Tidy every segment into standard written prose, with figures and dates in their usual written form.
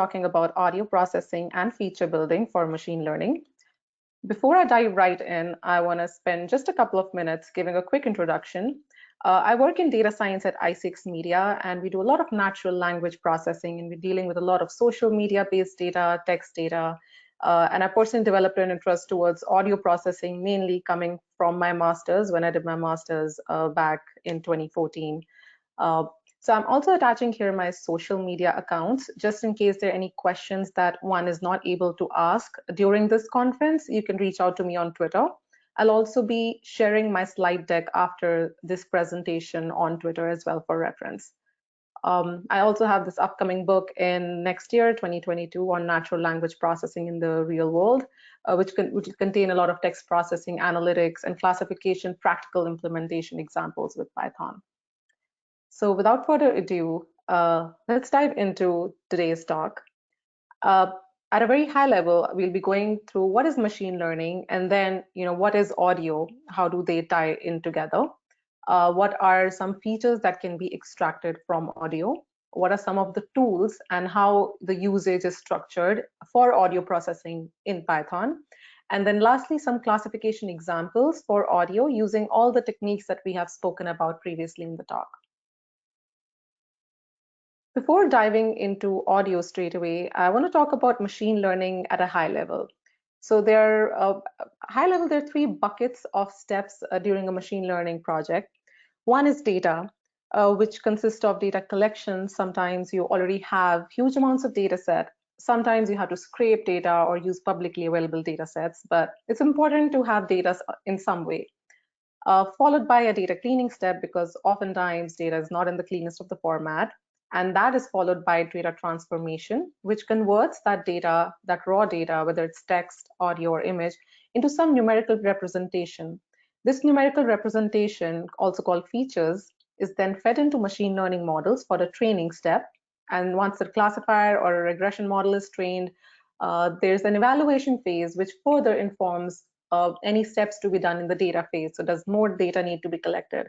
talking about audio processing and feature building for machine learning. Before I dive right in, I want to spend just a couple of minutes giving a quick introduction. I work in data science at ICX Media, and we do a lot of natural language processing, and we're dealing with a lot of social media-based data, text data, and I personally developed an interest towards audio processing, mainly coming from my master's when I did my master's back in 2014. So I'm also attaching here my social media accounts, just in case there are any questions that one is not able to ask during this conference. You can reach out to me on Twitter. I'll also be sharing my slide deck after this presentation on Twitter as well for reference. I also have this upcoming book in next year, 2022, on natural language processing in the real world, which will contain a lot of text processing, analytics, and classification practical implementation examples with Python. So without further ado, let's dive into today's talk. At a very high level, we'll be going through what is machine learning, and then what is audio, how do they tie in together, what are some features that can be extracted from audio, what are some of the tools and how the usage is structured for audio processing in Python, and then lastly, some classification examples for audio using all the techniques that we have spoken about previously in the talk. Before diving into audio straight away, I want to talk about machine learning at a high level. So there are three buckets of steps during a machine learning project. One is data, which consists of data collection. Sometimes you already have huge amounts of data set. Sometimes you have to scrape data or use publicly available data sets, but it's important to have data in some way. Followed by a data cleaning step, because oftentimes data is not in the cleanest of the format. And that is followed by data transformation, which converts that data, that raw data, whether it's text, audio, or image, into some numerical representation. This numerical representation, also called features, is then fed into machine learning models for the training step. And once the classifier or a regression model is trained, there's an evaluation phase, which further informs any steps to be done in the data phase. So does more data need to be collected?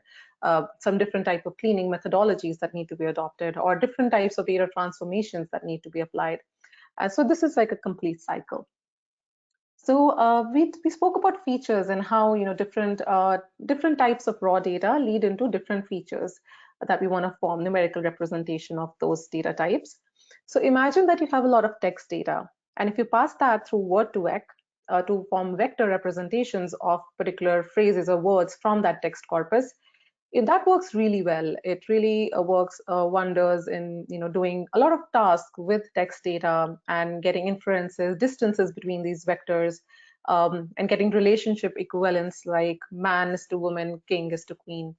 Some different type of cleaning methodologies that need to be adopted, or different types of data transformations that need to be applied. So this is like a complete cycle. So we spoke about features and how different types of raw data lead into different features that we want to form numerical representation of those data types. So imagine that you have a lot of text data, and if you pass that through Word2Vec to form vector representations of particular phrases or words from that text corpus, that works really well. It really works wonders in doing a lot of tasks with text data and getting inferences, distances between these vectors, and getting relationship equivalents like man is to woman, king is to queen.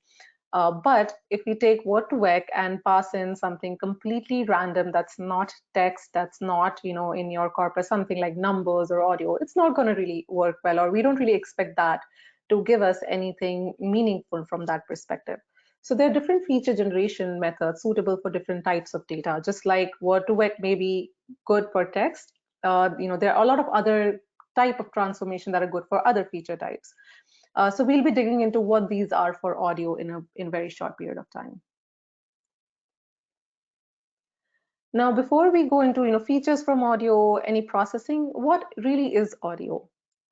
But if we take Word2Vec and pass in something completely random that's not text, that's not in your corpus, something like numbers or audio, it's not going to really work well, or we don't really expect that to give us anything meaningful from that perspective. So there are different feature generation methods suitable for different types of data. Just like Word2Vec may be good for text, there are a lot of other type of transformation that are good for other feature types. So we'll be digging into what these are for audio in a very short period of time. Now, before we go into features from audio, any processing, what really is audio?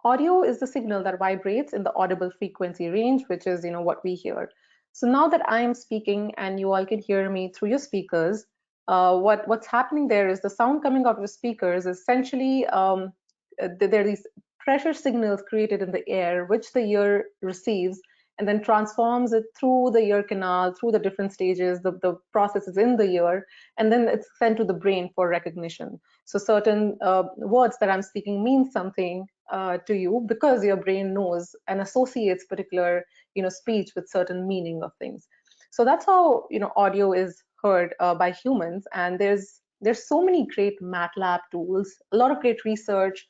Audio is the signal that vibrates in the audible frequency range, which is what we hear. So now that I am speaking and you all can hear me through your speakers, what's happening there is the sound coming out of the speakers. Essentially, there are these pressure signals created in the air, which the ear receives and then transforms it through the ear canal, through the different stages, the processes in the ear, and then it's sent to the brain for recognition. So certain words that I'm speaking mean something to you because your brain knows and associates particular speech with certain meaning of things. So that's how audio is heard by humans, and there's so many great Matlab tools, a lot of great research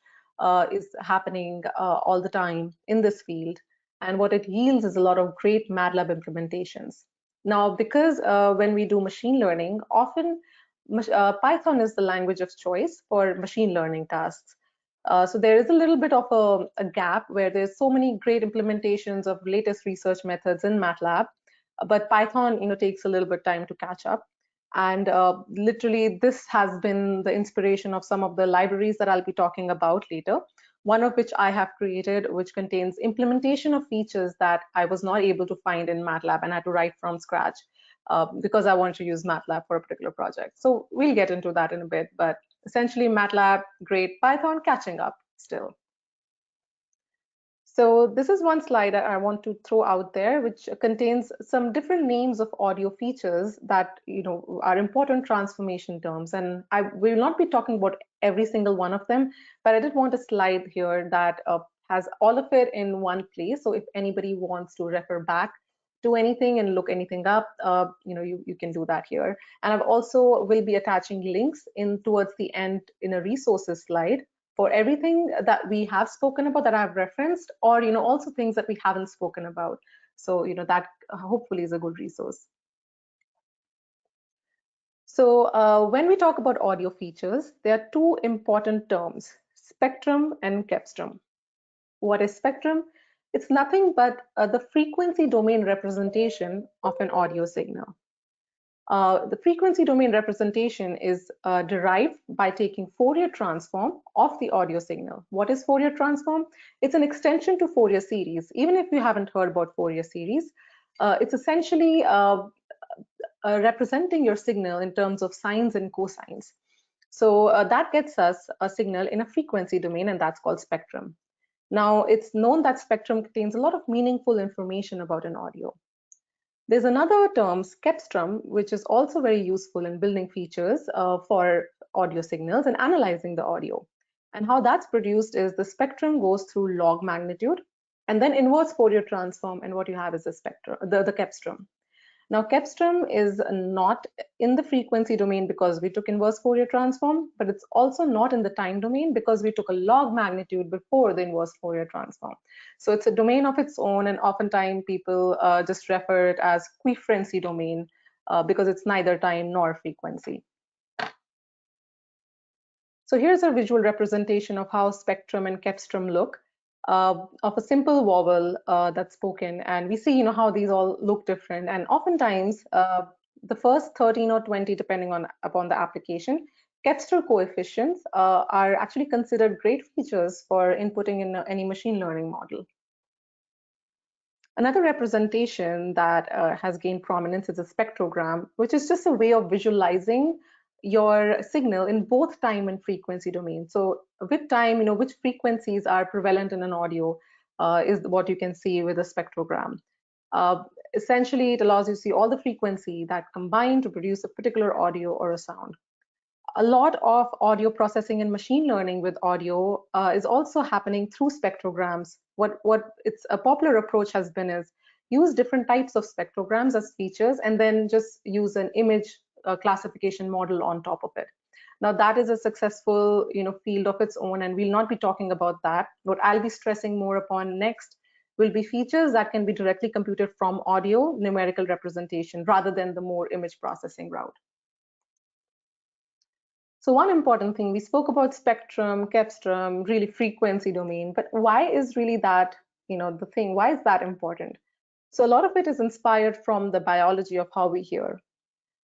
is happening all the time in this field, and what it yields is a lot of great Matlab implementations. Now, because when we do machine learning, often Python is the language of choice for machine learning tasks. So there is a little bit of a gap where there's so many great implementations of latest research methods in Matlab, but Python takes a little bit time to catch up. And literally, this has been the inspiration of some of the libraries that I'll be talking about later. One of which I have created, which contains implementation of features that I was not able to find in Matlab and I had to write from scratch because I wanted to use Matlab for a particular project. So we'll get into that in a bit, but essentially Matlab, great, Python catching up still. So this is one slide that I want to throw out there, which contains some different names of audio features that are important transformation terms. And I will not be talking about every single one of them, but I did want a slide here that has all of it in one place. So if anybody wants to refer back to anything and look anything up, you can do that here. And I've also will be attaching links in towards the end in a resources slide for everything that we have spoken about that I've referenced, or also things that we haven't spoken about. So that hopefully is a good resource. So when we talk about audio features, there are two important terms, spectrum and cepstrum. What is spectrum? It's nothing but the frequency domain representation of an audio signal. The frequency domain representation is derived by taking Fourier transform of the audio signal. What is Fourier transform? It's an extension to Fourier series. Even if you haven't heard about Fourier series, it's essentially representing your signal in terms of sines and cosines. So that gets us a signal in a frequency domain, and that's called spectrum. Now, it's known that spectrum contains a lot of meaningful information about an audio. There's another term, cepstrum, which is also very useful in building features for audio signals and analyzing the audio. And how that's produced is the spectrum goes through log magnitude and then inverse Fourier transform, and what you have is the spectrum, the cepstrum. Now, cepstrum is not in the frequency domain because we took inverse Fourier transform, but it's also not in the time domain because we took a log magnitude before the inverse Fourier transform. So it's a domain of its own, and oftentimes people just refer it as quiferency domain because it's neither time nor frequency. So here's a visual representation of how spectrum and cepstrum look. Of a simple vowel that's spoken, and we see how these all look different, and oftentimes the first 13 or 20, depending upon the application, cepstral coefficients are actually considered great features for inputting in any machine learning model. Another representation that has gained prominence is a spectrogram, which is just a way of visualizing your signal in both time and frequency domains. So with time, which frequencies are prevalent in an audio is what you can see with a spectrogram. Essentially, it allows you to see all the frequency that combine to produce a particular audio or a sound. A lot of audio processing and machine learning with audio is also happening through spectrograms. What it's a popular approach has been is use different types of spectrograms as features and then just use an image classification model on top of it. Now that is a successful field of its own, and we'll not be talking about that. What I'll be stressing more upon next will be features that can be directly computed from audio numerical representation rather than the more image processing route. So one important thing, we spoke about spectrum, cepstrum, really frequency domain, but why is really that, the thing, why is that important? So a lot of it is inspired from the biology of how we hear.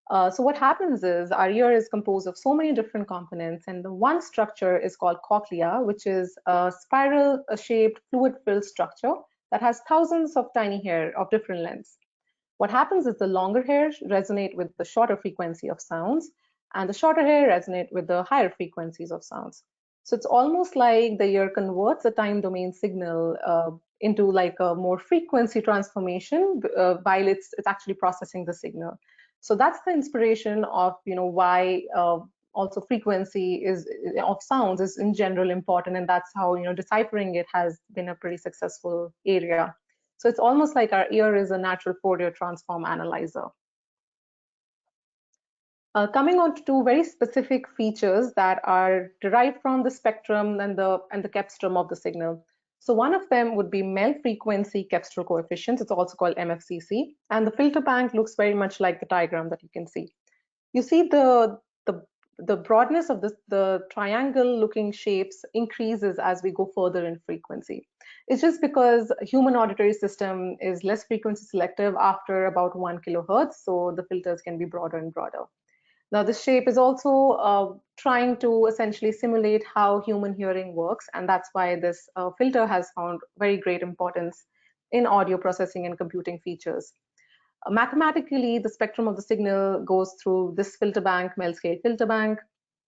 So what happens is our ear is composed of so many different components, and the one structure is called cochlea, which is a spiral-shaped fluid-filled structure that has thousands of tiny hair of different lengths. What happens is the longer hairs resonate with the shorter frequency of sounds, and the shorter hair resonate with the higher frequencies of sounds. So it's almost like the ear converts a time domain signal into like a more frequency transformation while it's actually processing the signal. So that's the inspiration of why also frequency of sounds is in general important, and that's how deciphering it has been a pretty successful area. So it's almost like our ear is a natural Fourier transform analyzer. Coming on to two very specific features that are derived from the spectrum and the cepstrum of the signal. So one of them would be Mel frequency cepstral coefficients. It's also called MFCC, and the filter bank looks very much like the diagram that you can see. You see the broadness of the triangle looking shapes increases as we go further in frequency. It's just because human auditory system is less frequency selective after about 1 kilohertz, so the filters can be broader and broader. Now, this shape is also trying to essentially simulate how human hearing works, and that's why this filter has found very great importance in audio processing and computing features. Mathematically, the spectrum of the signal goes through this filter bank, Mel-scale filter bank.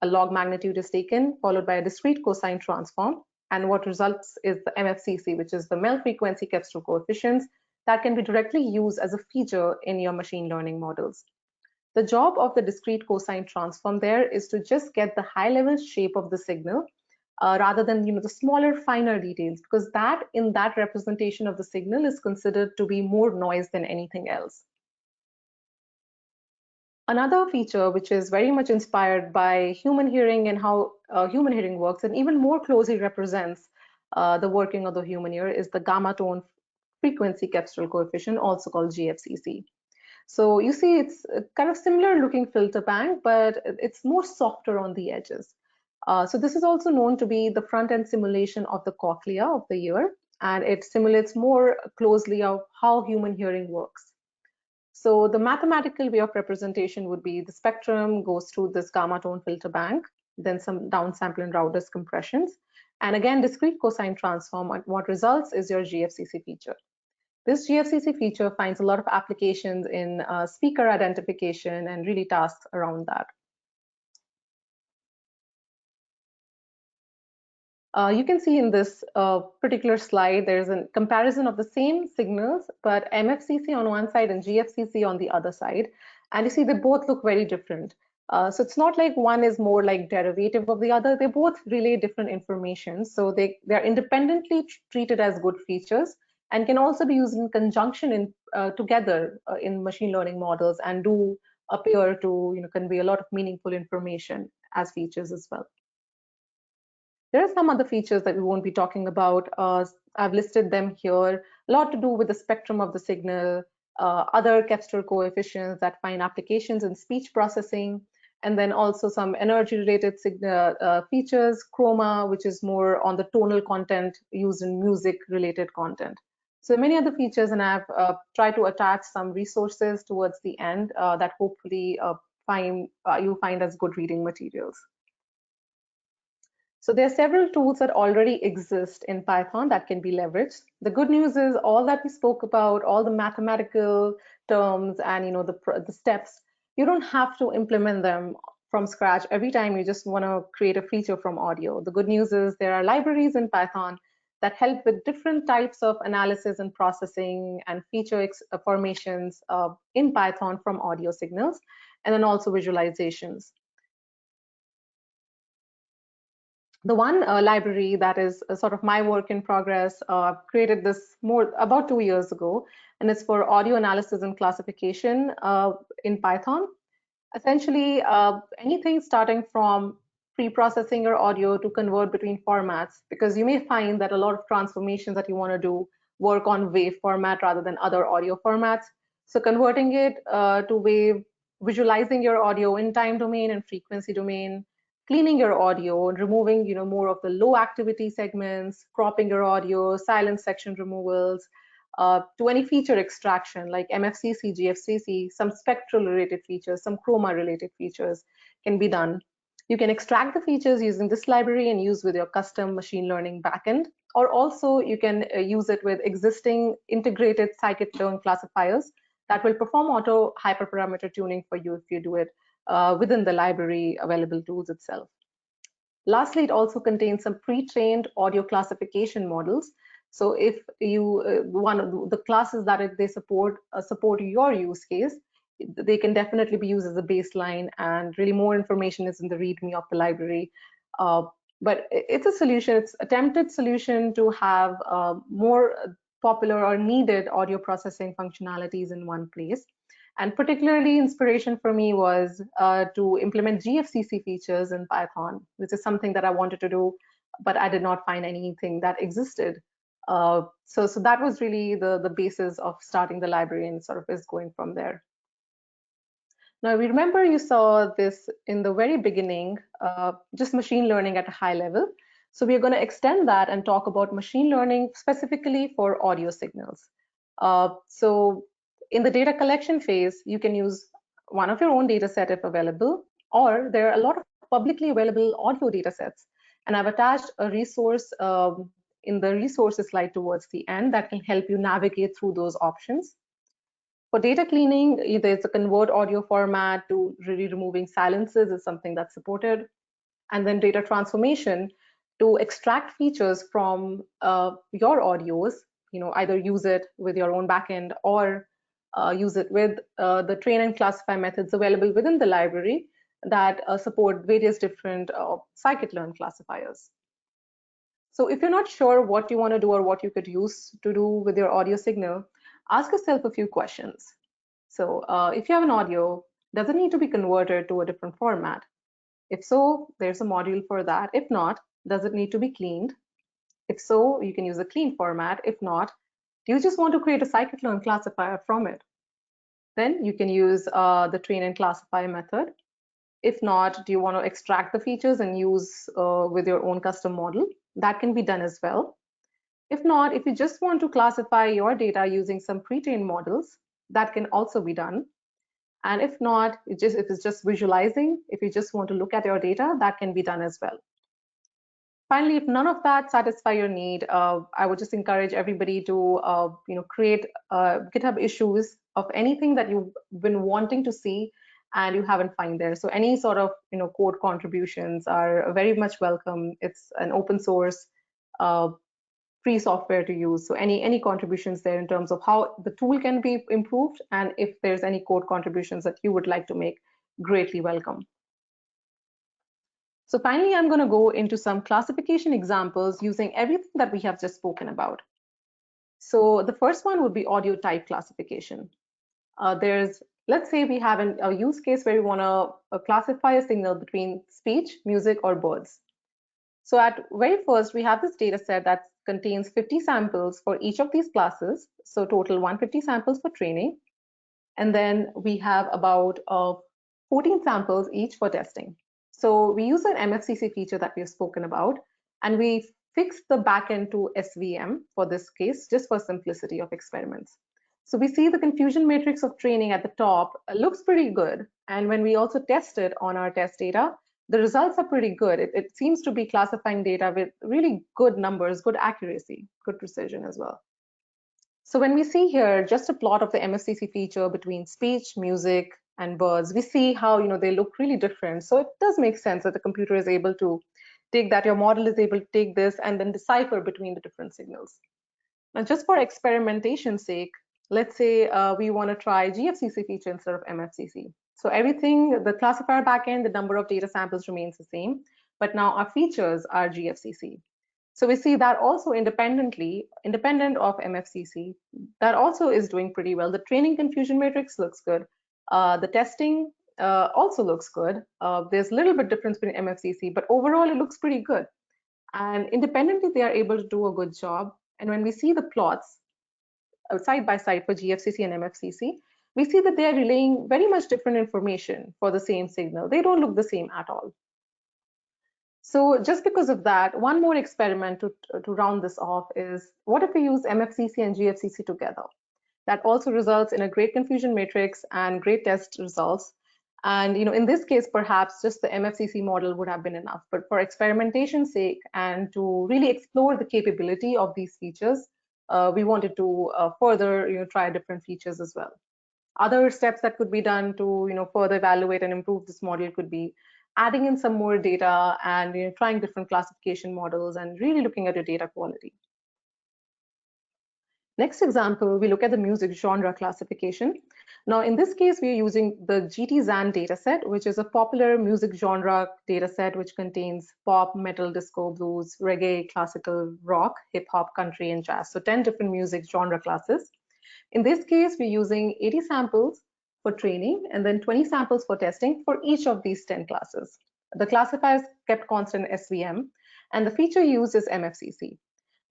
A log magnitude is taken, followed by a discrete cosine transform, and what results is the MFCC, which is the Mel frequency Kestrel coefficients that can be directly used as a feature in your machine learning models. The job of the discrete cosine transform there is to just get the high level shape of the signal rather than the smaller, finer details, because that in that representation of the signal is considered to be more noise than anything else. Another feature which is very much inspired by human hearing and how human hearing works, and even more closely represents the working of the human ear, is the gamma tone frequency Kestrel coefficient, also called GFCC. So you see it's a kind of similar looking filter bank, but it's more softer on the edges. So this is also known to be the front-end simulation of the cochlea of the ear, and it simulates more closely of how human hearing works. So the mathematical way of representation would be the spectrum goes through this gamma tone filter bank, then some downsample and Raudus compressions, and again discrete cosine transform. And what results is your GFCC feature. This GFCC feature finds a lot of applications in speaker identification and really tasks around that. You can see in this particular slide, there's a comparison of the same signals, but MFCC on one side and GFCC on the other side. And you see they both look very different. So it's not like one is more like derivative of the other. They both relay different information. So they're independently treated as good features and can also be used in conjunction together in machine learning models and do appear to convey a lot of meaningful information as features as well. There are some other features that we won't be talking about. I've listed them here. A lot to do with the spectrum of the signal, other Kestrel coefficients that find applications in speech processing, and then also some energy-related features, chroma, which is more on the tonal content used in music-related content. So many other features, and I've tried to attach some resources towards the end that hopefully you find as good reading materials. So there are several tools that already exist in Python that can be leveraged. The good news is all that we spoke about, all the mathematical terms and the steps, you don't have to implement them from scratch every time you just want to create a feature from audio. The good news is there are libraries in Python that help with different types of analysis and processing and feature formations in Python from audio signals, and then also visualizations. The one library that is sort of my work in progress, I've created this about 2 years ago, and it's for audio analysis and classification in Python. Essentially, anything starting from pre-processing your audio to convert between formats, because you may find that a lot of transformations that you want to do work on wave format rather than other audio formats. So converting it to wave, visualizing your audio in time domain and frequency domain, cleaning your audio and removing more of the low activity segments, cropping your audio, silent section removals, to any feature extraction like MFCC, GFCC, some spectral related features, some chroma related features can be done. You can extract the features using this library and use with your custom machine learning backend, or also you can use it with existing integrated scikit-learn classifiers that will perform auto hyperparameter tuning for you if you do it within the library available tools itself. Lastly, it also contains some pre-trained audio classification models. So if you one of the classes that they support your use case, they can definitely be used as a baseline, and really more information is in the README of the library. But it's a solution, it's attempted solution to have more popular or needed audio processing functionalities in one place. And particularly inspiration for me was to implement GFCC features in Python, which is something that I wanted to do, but I did not find anything that existed. So that was really the basis of starting the library, and sort of is going from there. Now, we remember you saw this in the very beginning, just machine learning at a high level. So we're going to extend that and talk about machine learning specifically for audio signals. So in the data collection phase, you can use one of your own data set if available, Or there are a lot of publicly available audio data sets, and I've attached a resource in the resources slide towards the end that can help you navigate through those options. For data cleaning, there's a convert audio format to really removing silences is something that's supported. And then data transformation to extract features from your audios, either use it with your own backend or use it with the train and classify methods available within the library that support various different scikit-learn classifiers. So if you're not sure what you want to do or what you could use to do with your audio signal, ask yourself a few questions. So if you have an audio, does it need to be converted to a different format? If so, there's a module for that. If not, does it need to be cleaned? If so, you can use a clean format. If not, do you just want to create a scikit-learn classifier from it? Then you can use the train and classify method. If not, do you want to extract the features and use with your own custom model? That can be done as well. If not, if you just want to classify your data using some pre-trained models, that can also be done. And if not, if it's just visualizing, if you just want to look at your data, that can be done as well. Finally, if none of that satisfy your need, I would just encourage everybody to create GitHub issues of anything that you've been wanting to see and you haven't found there. So any sort of code contributions are very much welcome. It's an open source free software to use. So any contributions there in terms of how the tool can be improved, and if there's any code contributions that you would like to make, greatly welcome. So finally, I'm going to go into some classification examples using everything that we have just spoken about. So the first one would be audio type classification. Let's say we have a use case where we want to classify a signal between speech, music, or birds. So at very first, we have this data set that contains 50 samples for each of these classes. So total 150 samples for training. And then we have about 14 samples each for testing. So we use an MFCC feature that we've spoken about, and we fixed the backend to SVM for this case, just for simplicity of experiments. So we see the confusion matrix of training at the top looks pretty good. And when we also test it on our test data, the results are pretty good. It seems to be classifying data with really good numbers, good accuracy, good precision as well. So when we see here just a plot of the MFCC feature between speech, music, and birds, we see how they look really different. So it does make sense that the computer is able to take that, your model is able to take this and then decipher between the different signals. Now, just for experimentation's sake, let's say we want to try GFCC feature instead of MFCC. So everything, the classifier backend, the number of data samples remains the same, but now our features are GFCC. So we see that also independent of MFCC, that also is doing pretty well. The training confusion matrix looks good. The testing also looks good. There's a little bit difference between MFCC, but overall it looks pretty good. And independently, they are able to do a good job. And when we see the plots side by side for GFCC and MFCC, we see that they are relaying very much different information for the same signal. They don't look the same at all. So just because of that, one more experiment to round this off is, what if we use MFCC and GFCC together? That also results in a great confusion matrix and great test results. And in this case, perhaps just the MFCC model would have been enough. But for experimentation's sake and to really explore the capability of these features, we wanted to further try different features as well. Other steps that could be done to further evaluate and improve this model could be adding in some more data and trying different classification models and really looking at your data quality. Next example, we look at the music genre classification. Now, in this case, we are using the GTZAN dataset, which is a popular music genre dataset which contains pop, metal, disco, blues, reggae, classical, rock, hip hop, country, and jazz. So 10 different music genre classes. In this case, we're using 80 samples for training and then 20 samples for testing for each of these 10 classes. The classifiers kept constant SVM, and the feature used is MFCC.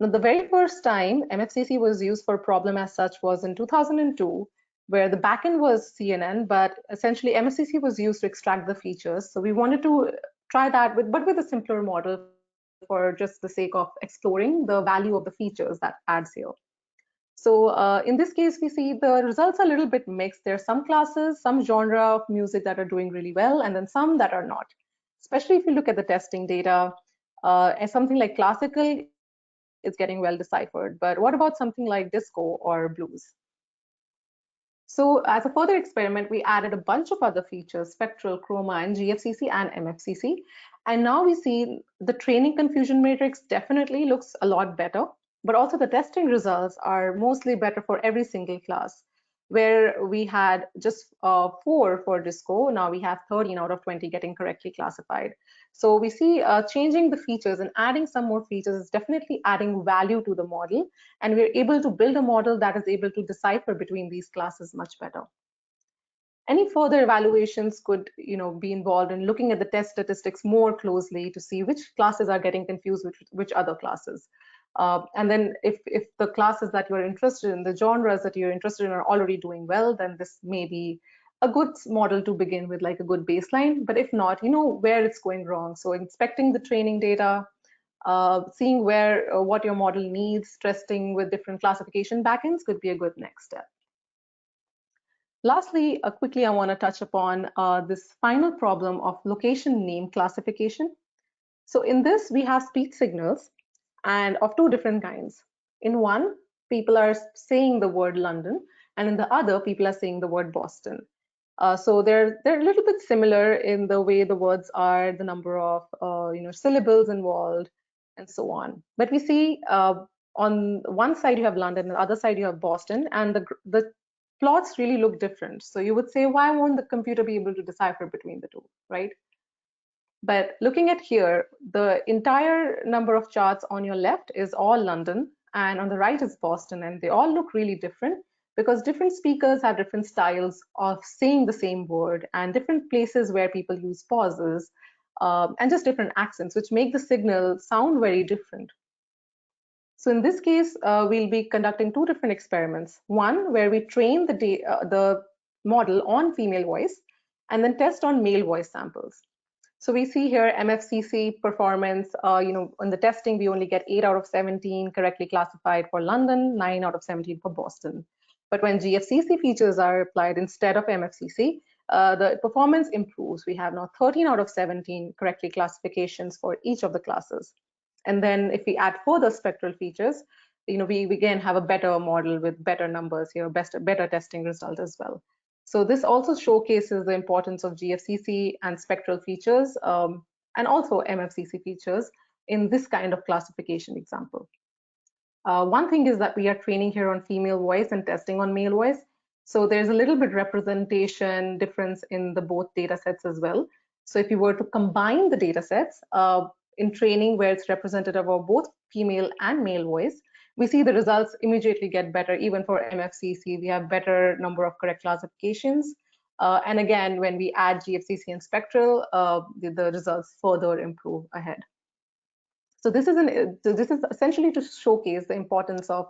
Now, the very first time MFCC was used for a problem as such was in 2002, where the backend was CNN, but essentially MFCC was used to extract the features. So we wanted to try that, but with a simpler model for just the sake of exploring the value of the features that adds here. So in this case, we see the results are a little bit mixed. There are some classes, some genre of music that are doing really well, and then some that are not. Especially if you look at the testing data, and something like classical is getting well deciphered. But what about something like disco or blues? So as a further experiment, we added a bunch of other features, spectral, chroma, and GFCC and MFCC. And now we see the training confusion matrix definitely looks a lot better, but also the testing results are mostly better for every single class. Where we had just 4 for disco, now we have 13 out of 20 getting correctly classified. So we see changing the features and adding some more features is definitely adding value to the model, and we're able to build a model that is able to decipher between these classes much better. Any further evaluations could be involved in looking at the test statistics more closely to see which classes are getting confused with which other classes. And then if the classes that you're interested in, the genres that you're interested in are already doing well, then this may be a good model to begin with, like a good baseline. But if not, you know where it's going wrong. So inspecting the training data, seeing where what your model needs, testing with different classification backends could be a good next step. Lastly, quickly, I want to touch upon this final problem of location name classification. So in this, we have speech signals and of 2 different kinds. In one, people are saying the word London, and in the other, people are saying the word Boston. So they're a little bit similar in the way the words are, the number of syllables involved, and so on. But we see on one side you have London, and the other side you have Boston, and the plots really look different. So you would say, why won't the computer be able to decipher between the two, right? But looking at here, the entire number of charts on your left is all London, and on the right is Boston, and they all look really different because different speakers have different styles of saying the same word and different places where people use pauses and just different accents, which make the signal sound very different. So in this case, we'll be conducting 2 different experiments. One where we train the model on female voice and then test on male voice samples. So we see here MFCC performance, in the testing, we only get 8 out of 17 correctly classified for London, 9 out of 17 for Boston. But when GFCC features are applied instead of MFCC, the performance improves. We have now 13 out of 17 correctly classifications for each of the classes. And then if we add further spectral features, we again have a better model with better numbers here, better testing result as well. So this also showcases the importance of GFCC and spectral features and also MFCC features in this kind of classification example. One thing is that we are training here on female voice and testing on male voice. So there's a little bit representation difference in the both data sets as well. So if you were to combine the data sets in training where it's representative of both female and male voice, we see the results immediately get better. Even for MFCC, we have better number of correct classifications. And again, when we add GFCC and spectral, the results further improve ahead. So this is essentially to showcase the importance of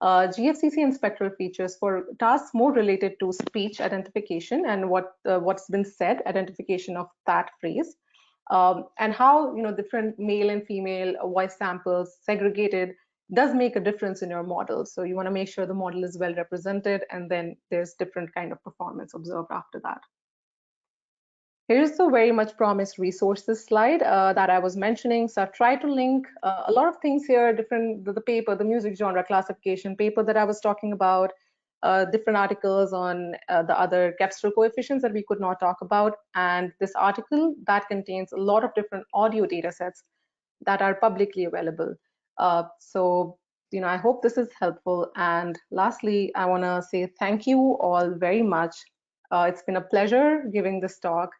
GFCC and spectral features for tasks more related to speech identification and what's been said, identification of that phrase, and how different male and female voice samples segregated does make a difference in your model. So you want to make sure the model is well represented, and then there's different kind of performance observed after that. Here's the very much promised resources slide that I was mentioning. So I've tried to link a lot of things here, the paper, the music genre classification paper that I was talking about, different articles on the other Kepster coefficients that we could not talk about, and this article that contains a lot of different audio data sets that are publicly available. So I hope this is helpful. And lastly, I want to say thank you all very much. It's been a pleasure giving this talk.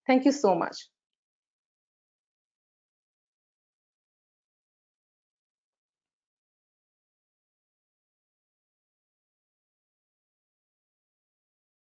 Thank you so much.